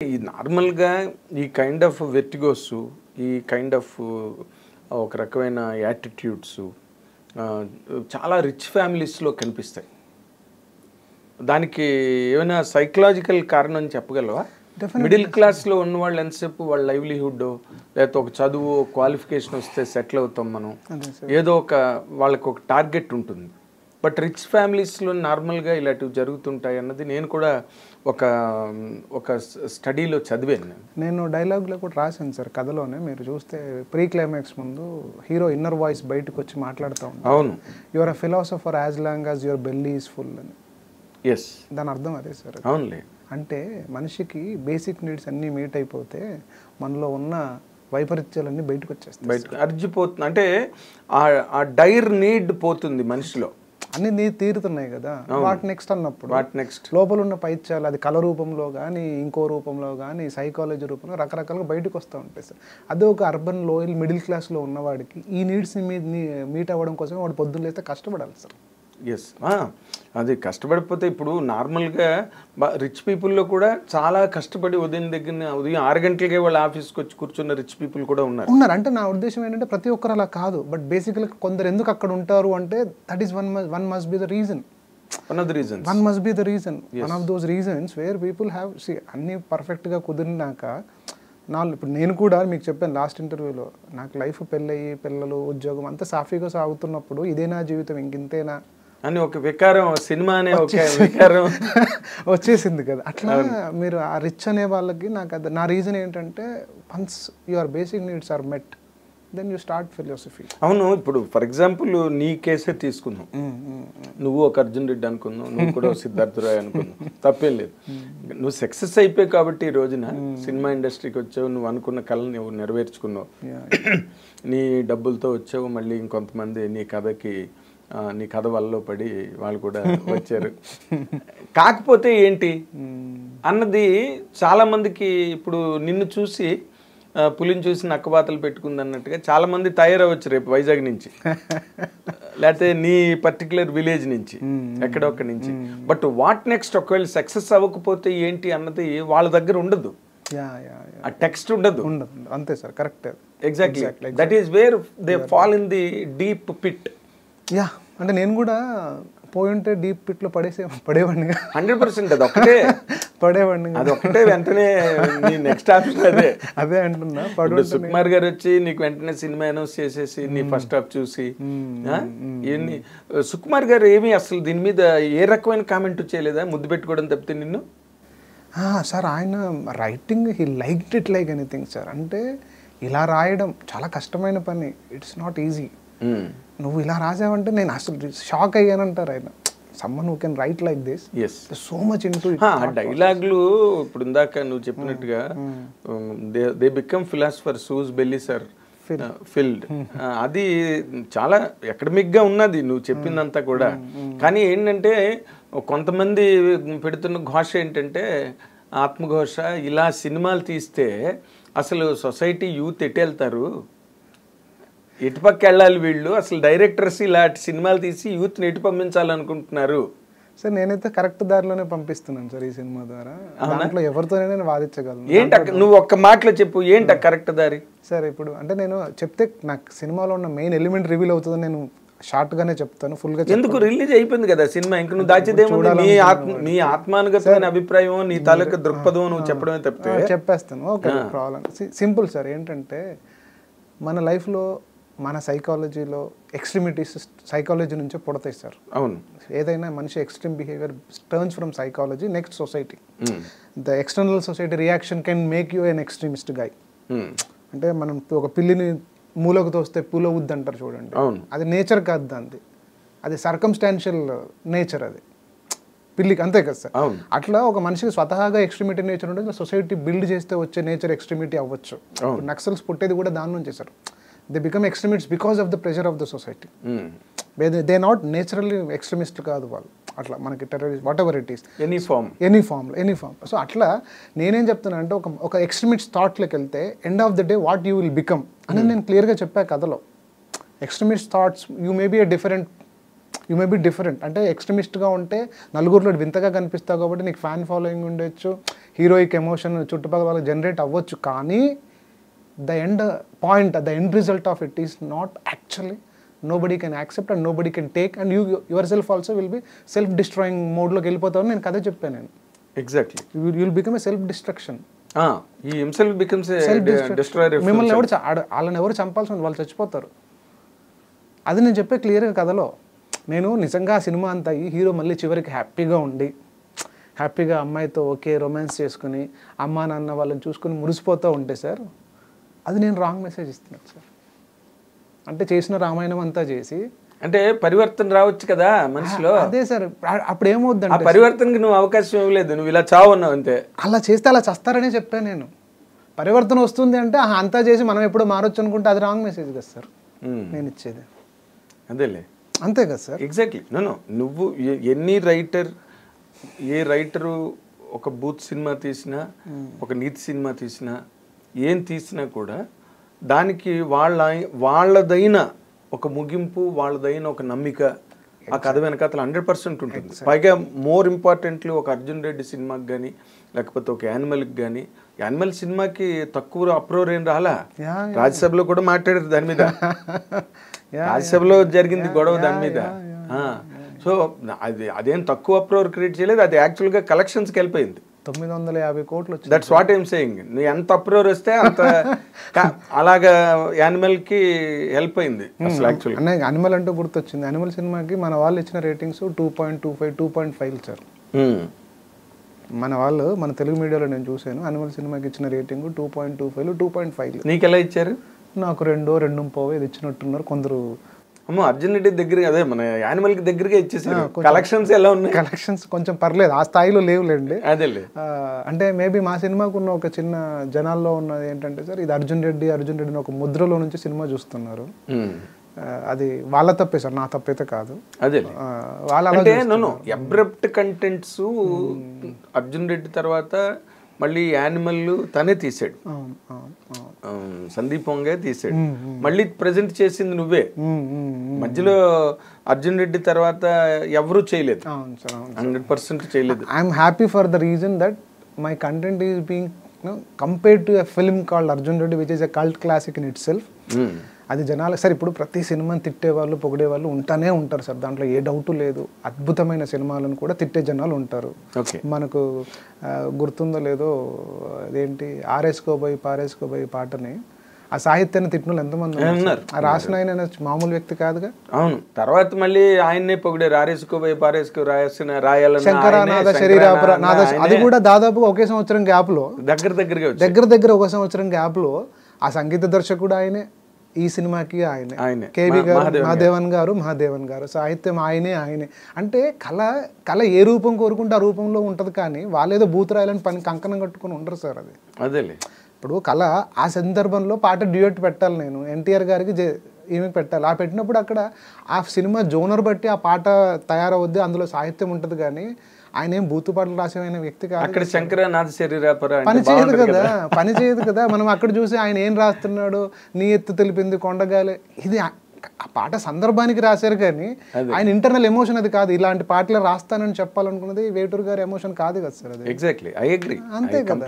ఈ నార్మల్‌గా ఈ కైండ్ ఆఫ్ వెర్టిగోస్, ఈ కైండ్ ఆఫ్ ఒక రకమైన యాటిట్యూడ్స్ ఆహ్, చాలా రిచ్ ఫ్యామిలీస్‌లో కనిపిస్తాయి. దానికి ఏమైనా సైకలాజికల్ కారణం చెప్పగలవా? మిడిల్ క్లాస్‌లో ఉన్నవాళ్ళు ఎంతసేపు వాళ్ళ లైవ్లీహుడ్డో, లేకపోతే ఒక చదువు, క్వాలిఫికేషన్ వస్తే సెటిల్ అవుతాం మనం. ఏదో ఒక వాళ్ళకి ఒక టార్గెట్ ఉంటుంది. బట్ రిచ్ ఫ్యామిలీస్‌లో నార్మల్‌గా ఇలాంటివి జరుగుతుంటాయి అన్నది నేను కూడా ఒక స్టడీలో చదివాను. నేను డైలాగ్లో కూడా రాశాను సార్ కథలోనే. మీరు చూస్తే ప్రీ క్లైమాక్స్ ముందు హీరో ఇన్నర్ వాయిస్ బయటకు వచ్చి మాట్లాడుతూ ఉంటాడు. అవును. Your a philosopher as long as your belly is full అని. ఎస్, దాని అర్థం అదే సార్. అవునులే. అంటే మనిషికి బేసిక్ నీడ్స్ అన్నీ మీట్ అయిపోతే మనలో ఉన్న వైపరీత్యాలన్నీ బయటకు వచ్చేస్తాయి. బయట అర్జిపోతుంది అంటే ఆ డైర్ నీడ్ పోతుంది మనిషిలో. అన్ని తీరుతున్నాయి కదా, వాట్ నెక్స్ట్ అన్నప్పుడు వాట్ నెక్స్ట్ లోపల ఉన్న పైత్యాలు అది కళ రూపంలో కానీ ఇంకో రూపంలో కానీ సైకాలజీ రూపంలో రకరకాలుగా బయటకు వస్తూ ఉంటాయి సార్. అదే ఒక అర్బన్ లోయల్ మిడిల్ క్లాస్లో ఉన్నవాడికి ఈ నీడ్స్ని మీట్ అవ్వడం కోసం వాడు పొద్దున్న లేస్తే కష్టపడాలి సార్. ఎస్, అది కష్టపడిపోతే ఇప్పుడు నార్మల్గా రిచ్ పీపుల్లో కూడా చాలా కష్టపడి ఉదయం 6 గంటలకే వాళ్ళ ఆఫీస్కి వచ్చి కూర్చున్న రిచ్ పీపుల్ కూడా ఉన్నారు. అంటే నా ఉద్దేశం ఏంటంటే ప్రతి ఒక్కరు అలా కాదు, బట్ బేసికల్గా కొందరు ఎందుకు అక్కడ ఉంటారు అంటే that is one must be the reason. One of the reasons. One must be the reason. One of those reasons where people have అన్నీ పర్ఫెక్ట్గా కుదిరినాక ఇప్పుడు నేను కూడా మీకు చెప్పాను లాస్ట్ ఇంటర్వ్యూలో, నాకు లైఫ్ పెళ్ళయి పిల్లలు ఉద్యోగం అంతా సాఫీగా సాగుతున్నప్పుడు ఇదే నా జీవితం ఇంకింతేనా అని ఒక వికారం, సినిమా అనే ఒక వికారం వచ్చేసింది కదా. అట్లా మీరు ఆ రిచ్ అనే వాళ్ళకి నాకు అది నా రీజన్ ఏంటంటే once your basic needs are met then you start philosophy. అవును. ఇప్పుడు ఫర్ ఎగ్జాంపుల్ నీ కేసే తీసుకుందాం. నువ్వు ఒక అర్జున్ రెడ్డి అనుకుందాం, నువ్వు కూడా సిద్ధార్థ రాయ్ అనుకుందాం, తప్పేం లేదు. నువ్వు సక్సెస్ అయిపోయి కాబట్టి ఈ రోజున సినిమా ఇండస్ట్రీకి వచ్చావు, నువ్వు అనుకున్న కళను నువ్వు నెరవేర్చుకున్నావు, నీ డబ్బులతో వచ్చావు. మళ్ళీ ఇంకొంతమంది నీ కథ వల్ల పడి వాళ్ళు కూడా వచ్చారు. కాకపోతే ఏంటి అన్నది చాలా మందికి ఇప్పుడు నిన్ను చూసి పులిని చూసి నక్కబాతలు పెట్టుకుంది అన్నట్టుగా చాలా మంది తయారవచ్చు రేపు వైజాగ్ నుంచి, లేకపోతే నీ పర్టికులర్ విలేజ్ నుంచి, ఎక్కడొక్కడి నుంచి. బట్ వాట్ నెక్స్ట్, ఒకవేళ సక్సెస్ అవ్వకపోతే ఏంటి అన్నది వాళ్ళ దగ్గర ఉండదు, ఆ టెక్స్ట్ ఉండదు. అంతే sir, correct. Exactly, that is where they fall in the deep pit. అంటే నేను కూడా పోయి ఉంటే డీప్ పిట్లో పడేవాడిని 100%. అది ఒకటే పడేవాడిని, అది ఒకటే. వెంటనే నీ నెక్స్ట్ ఆప్షన్ అదే అంటున్నా. సుకుమార్ గారు వచ్చి నీకు వెంటనే సినిమా అనౌన్స్ చేసేసి నీ ఫస్ట్ హాఫ్ చూసి ఇవన్నీ. సుకుమార్ గారు ఏమీ అసలు దీని మీద ఏ రకమైన కామెంట్ చేయలేదా, ముద్దు పెట్టుకోవడం తప్పితే నిన్ను? సార్ ఆయన writing he liked it like anything sir. అంటే ఇలా రాయడం చాలా కష్టమైన పని, ఇట్స్ నాట్ ఈజీ. నువ్వు ఇలా రాసావంటే నేను అసలు షాక్ అయ్యానంటారు ఆయన. Someone who can write like this, so much into it. డైలాగులు ఇప్పుడు ఇందాక నువ్వు చెప్పినట్టుగా they become philosophers whose bellies are filled. అది చాలా అకాడమిక్గా ఉన్నది నువ్వు చెప్పిందంతా కూడా. కానీ ఏంటంటే కొంతమంది పెడుతున్న ఘోష ఏంటంటే ఆత్మఘోష, ఇలా సినిమాలు తీస్తే అసలు సొసైటీ యూత్ ఎటు వెళ్తారు, ఎటుపక్క వెళ్ళాలి వీళ్ళు, అసలు డైరెక్టర్స్ ఇలాంటి సినిమాలు తీసి యూత్ని ఎటు పంపించాలనుకుంటున్నారు. సార్ నేనైతే కరెక్ట్ దారిలోనే పంపిస్తున్నాను సార్ ఈ సినిమా ద్వారా. దాంట్లో ఎవరితోనే నేను వాదించగలను. ఏంటి నువ్వు ఒక్క మాటలో చెప్పు, ఏంట కరెక్ట్ దారి? సార్ ఇప్పుడు అంటే నేను చెప్తే నాకు సినిమాలో ఉన్న మెయిన్ ఎలిమెంట్ రివీల్ అవుతుందని నేను షార్ట్ గానే చెప్తాను, ఫుల్ గా. ఎందుకు, రిలీజ్ అయిపోయింది కదా సినిమా, ఇంక నువ్వు దాచేదేమో నీ ఆత్మానుగతమైన అభిప్రాయం, నీ తాలూకా దృక్పథం నువ్వు చెప్పడమే తప్పితే. చెప్పేస్తాను, ఓకే, ప్రాబ్లం సింపుల్ సార్. ఏంటంటే మన లైఫ్లో మన సైకాలజీలో ఎక్స్ట్రీమిటీస్ సైకాలజీ నుంచే పుడతాయి సార్. అవును. ఏదైనా మనిషి extreme behaviour turns from psychology next society. The external society reaction can make you an extremist guy. అంటే మనం ఒక పిల్లిని మూలకు తోస్తే పూల ఉద్ది అంటారు చూడండి, అది నేచర్ కాదు దాన్ని, అది సర్కమ్స్టాన్షియల్ నేచర్. అది పిల్లికి అంతే కదా సార్. అట్లా ఒక మనిషికి స్వతహాగా ఎక్స్ట్రీమిటీ నేచర్ ఉంటుంది, సొసైటీ బిల్డ్ చేస్తే వచ్చే నేచర్ ఎక్స్ట్రీమిటీ అవ్వచ్చు. నక్సల్స్ పుట్టేది కూడా దాని నుంచి sir. They become extremists because of the pressure of the society. They not naturally extremist కాదు వాళ్ళు. అట్లా మనకి terrorist whatever it is, any form. So అట్లా నేనేం చెప్తున్నా అంటే ఒక ఎక్స్ట్రీమిస్ట్ థాట్లోకి వెళ్తే end of the day what you will become అనేది నేను క్లియర్గా చెప్పా కథలో. Extremist thoughts you may be a different you may be different. అంటే ఎక్స్ట్రీమిస్ట్గా ఉంటే నలుగురిలో వింతగా కనిపిస్తావు కాబట్టి నీకు ఫ్యాన్ ఫాలోయింగ్ ఉండొచ్చు, హీరోయిక్ ఎమోషన్ చుట్టుపక్కల వాళ్ళకి జనరేట్ అవ్వచ్చు, కానీ the end point, the end result of it is not actually nobody can accept and nobody can take, and you yourself also will be self destroying mode లోకి వెళ్ళిపోతావు. నేను కథ చెప్పాను నేను. Exactly. You will become a self destruction. ఈ himself becomes a destroyer. మిమ్మల్ని ఎవరు వాళ్ళని ఎవరు చంపాల్సి ఉంది, వాళ్ళు చచ్చిపోతారు. అది నేను చెప్పే క్లియర్గా కథలో. నేను నిజంగా సినిమా అంతా ఈ హీరో మళ్ళీ చివరికి హ్యాపీగా ఉండి హ్యాపీగా అమ్మాయితో ఓకే రొమాన్స్ చేసుకుని అమ్మా నాన్న వాళ్ళని చూసుకుని మురిసిపోతూ ఉంటే సార్, అది నేను రాంగ్ మెసేజ్ ఇస్తున్నాను సార్. అంటే చేసిన రామాయణం అంతా చేసి అంటే పరివర్తన రావచ్చు కదా మనిషిలో. అదే సార్, అప్పుడు ఏమవుద్దంటే పరివర్తనకి నువ్వు అవకాశం ఇవ్వలేదు, నువ్వు ఇలా చావు అన్నావు అంతే. అలా చేస్తే అలా చస్తారనే చెప్పాను నేను. పరివర్తన వస్తుంది అంటే అంతా చేసి మనం ఎప్పుడో మారొచ్చు అనుకుంటే అది రాంగ్ మెసేజ్ కదా సార్ నేను ఇచ్చేది. అదేలే, అంతే కదా సార్. ఎగ్జాక్ట్లీ. నువ్వు ఏ రైటరు ఒక బూత్ సినిమా తీసినా, ఒక నీతి సినిమా తీసినా, ఏం తీసినా కూడా దానికి వాళ్ళదైన ఒక ముగింపు, వాళ్ళదైన ఒక నమ్మిక ఆ కథ వెనకాతల 100% ఉంటుంది. పైగా మోర్ ఇంపార్టెంట్లీ ఒక అర్జున్ రెడ్డి సినిమాకి కానీ లేకపోతే ఒక యానిమల్కి కానీ, యానిమల్ సినిమాకి తక్కువ అప్రోర్ ఏం రాలా. రాజ్యసభలో కూడా మాట్లాడారు దాని మీద, రాజ్యసభలో జరిగింది గొడవ దాని మీద. సో అదేం తక్కువ అప్రోర్ క్రియేట్ చేయలేదు, అది యాక్చువల్గా కలెక్షన్స్కి వెళ్ళిపోయింది. 950 కోట్లు వచ్చింది. That's what I'm saying. నువ్వు ఎంత అప్రోర్ వస్తే అంత అలాగా యానిమల్కి హెల్ప్ అయింది అసలు యాక్చువల్గా. అన్న యానిమల్ అంటూ గుర్తొచ్చింది. యానిమల్ సినిమాకి మన వాళ్ళు ఇచ్చిన రేటింగ్స్ 2.25, 2.5 ఇచ్చారు. మన వాళ్ళు, మన తెలుగు మీడియాలో నేను చూశాను, యానిమల్ సినిమాకి ఇచ్చిన రేటింగ్ 2.25, 2.5. నీకు ఎలా ఇచ్చారు? నాకు 2.5 ఇది ఇచ్చినట్టున్నారు కొందరు. అమ్మో, అర్జున్ రెడ్డి దగ్గర అదే మన యానిమల్ కి దగ్గరగా ఇచ్చేసారు. కలెక్షన్స్ ఎలా ఉన్నాయి? కలెక్షన్స్ కొంచెం పర్లేదు, ఆ స్థాయిలో లేవులేండి. అదేలే. అంటే మేబీ మా సినిమాకు ఉన్న ఒక చిన్న జనాల్లో ఉన్నది ఏంటంటే సార్, ఇది అర్జున్ రెడ్డి ఒక ముద్రలో నుంచి సినిమా చూస్తున్నారు. అది వాళ్ళ తప్పే సార్, నా తప్పైతే కాదు. అదే వాళ్ళ అబ్రప్ట్ కంటెంట్స్. అర్జున్ రెడ్డి తర్వాత మళ్ళీ యానిమల్ తనే తీసాడు, సందీప్ వంగే తీసాడు. మళ్ళీ ప్రెజెంట్ చేసింది నువ్వే. మధ్యలో అర్జున్ రెడ్డి తర్వాత ఎవరు చేయలేదు, 100% చేయలేదు. I'm happy for the reason that my content is being compared to a film called Arjun Reddy which is a cult classic in it self. అది జనాలు సార్, ఇప్పుడు ప్రతి సినిమాని తిట్టేవాళ్ళు పొగిడేవాళ్ళు ఉంటానే ఉంటారు సార్, దాంట్లో ఏ డౌటు లేదు. అద్భుతమైన సినిమాలను కూడా తిట్టే జనాలు ఉంటారు. మనకు గుర్తుందో లేదో, అదేంటి ఆరేసుకోబోయి పారేసుకోబోయి పాటని, ఆ సాహిత్యాన్ని తిట్టిన ఎంతమంది ఉన్నారు. ఆ రాసిన ఆయన మామూలు వ్యక్తి కాదుగా. అవును, తర్వాత మళ్ళీ ఆయన్నే పొగిడారు. ఆరేసుకోబోయి పారేసుకో రాయాలని శంకరానాథ శరీరాపరాధ, అది కూడా దాదాపుగా ఒకే సంవత్సరం గ్యాప్ లో, దగ్గర ఒక సంవత్సరం గ్యాప్ లో ఆ సంగీత దర్శకుడు ఆయనే, ఈ సినిమాకి ఆయనే, కేవి గారు, మహాదేవన్ గారు, సాహిత్యం ఆయనే. అంటే కళ ఏ రూపం కోరుకుంటే ఆ రూపంలో ఉంటది, కానీ వాళ్ళేదో బూతురాయాలని పని కంకణం కట్టుకుని ఉండరు సార్. అది అదేలే. ఇప్పుడు కళ ఆ సందర్భంలో పాట డ్యూయట్ పెట్టాలి, నేను ఎన్టీఆర్ గారికి ఈమెకి పెట్టాలి. ఆ పెట్టినప్పుడు అక్కడ ఆ సినిమా జోనర్ బట్టి ఆ పాట తయారవుద్ది, అందులో సాహిత్యం ఉంటుంది, కానీ ఆయన ఏం బూతు పాటలు రాసిన వ్యక్తి కాదు. అక్కడ శంకరనాథ శరీరాపర పని చేయదు కదా. మనం అక్కడ చూసి ఆయన ఏం రాస్తున్నాడు, నీ ఎత్తు తెలిపింది కొండగాలి, ఇది ఆ పాట సందర్భానికి రాశారు, కానీ ఆయన ఇంటర్నల్ ఎమోషన్ అది కాదు. ఇలాంటి పాటలు రాస్తానని చెప్పాలనుకున్నది వేటూరు గారి ఎమోషన్ కాదు కదా సార్. అది ఎగ్జాక్ట్లీ, ఐ అగ్రీ, అంతే కదా.